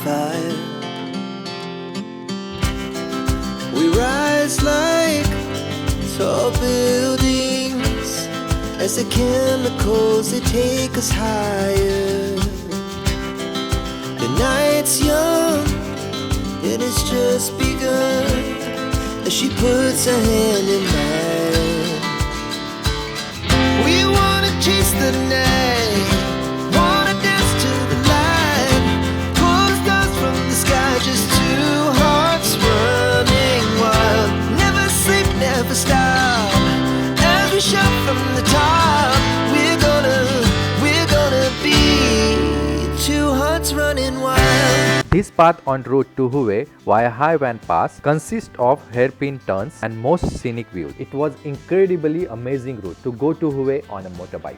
fire. We rise like tall buildings as the chemicals, they take us higher. The night's young, it has just begun as she puts her hand in mine. We wanna chase the night, wanna dance to the light, pull the stars from the sky, just two hearts running wild. Never sleep, never stop, as we shout from the top. We're gonna be two hearts running wild. This path en route to HUE via Highwan Pass consists of hairpin turns and most scenic views. It was incredibly amazing route to go to HUE on a motorbike.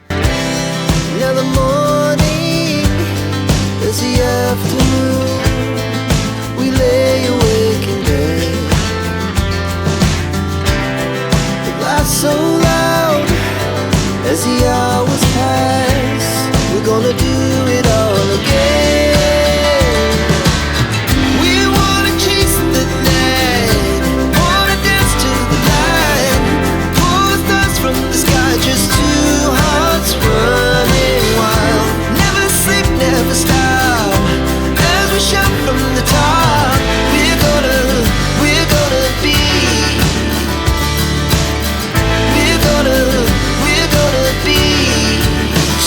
Now the morning is the afternoon. We lay awake in bed. The laughs so loud as the hours pass. We're gonna do it all again. We wanna chase the night, wanna dance to the light, pull the stars from the sky, just two hearts running wild. Never sleep, never stop, as we shout from the top. We're gonna be, we're gonna be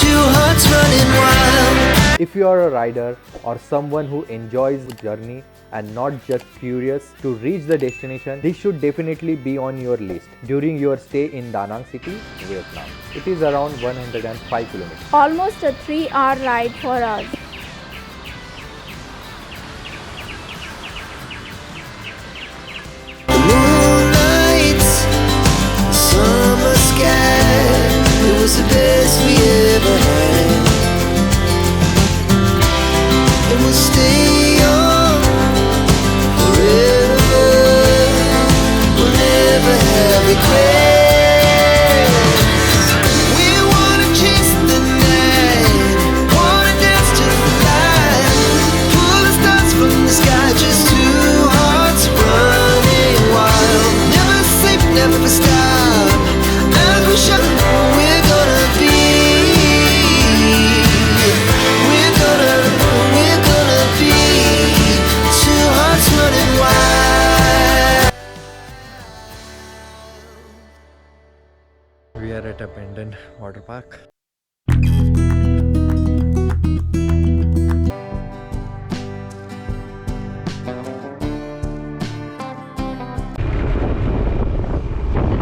two hearts running wild. If you are a rider or someone who enjoys the journey and not just curious to reach the destination, this should definitely be on your list during your stay in Da Nang City, Vietnam. It is around 105 kilometers. Almost a 3-hour ride for us. The moonlights, summer sky, it was the best we ever had. And we'll stay young forever. We'll never have regrets. We wanna chase the night, wanna dance to the light, pull the stars from the sky, just two hearts running wild. Never sleep, never stop, as we shout, we're gonna be, we're gonna be two hearts running wild. We are at abandoned water park.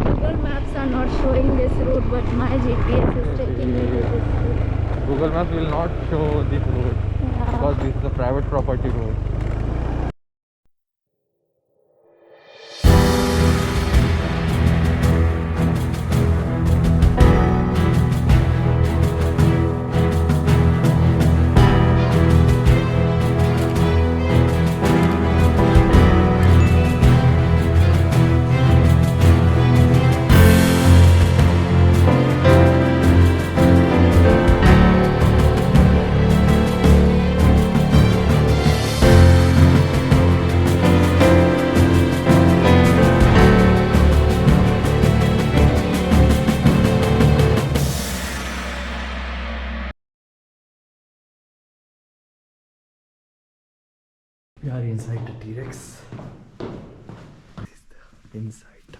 Google Maps are not showing this route, but my GPS is taking me to this route. Google Maps will not show this road because this is a private property road. We are inside the T-Rex. This is the inside.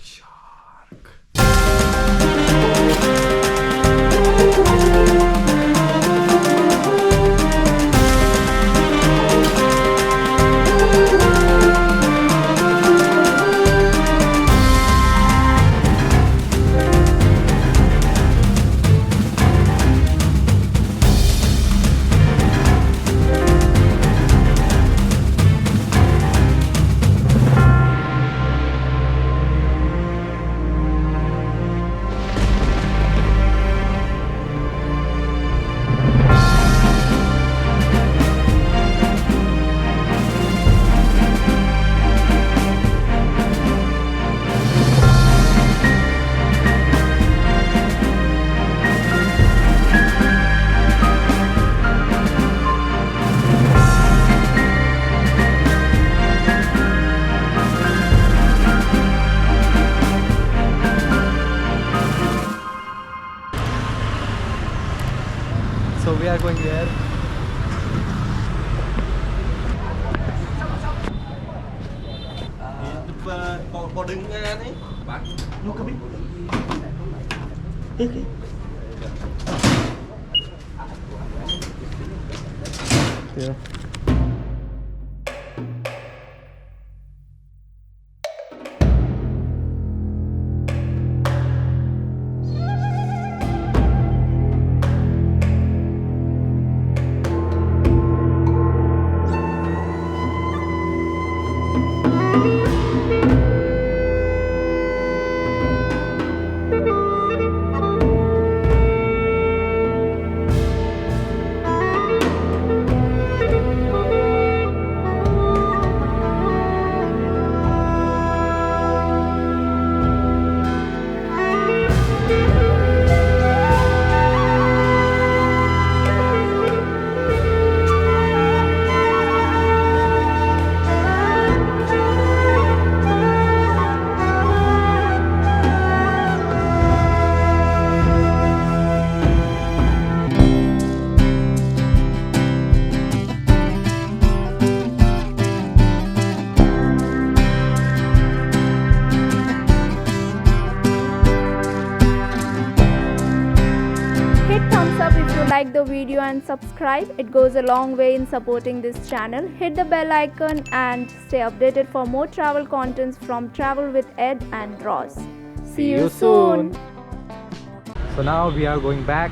Shark. So we are going there. Có đứng đấy bạn vô cabin. Yeah. Like the video and subscribe, it goes a long way in supporting this channel. Hit the bell icon and stay updated for more travel contents from Travel with Ed and Ross. See you soon. So now we are going back.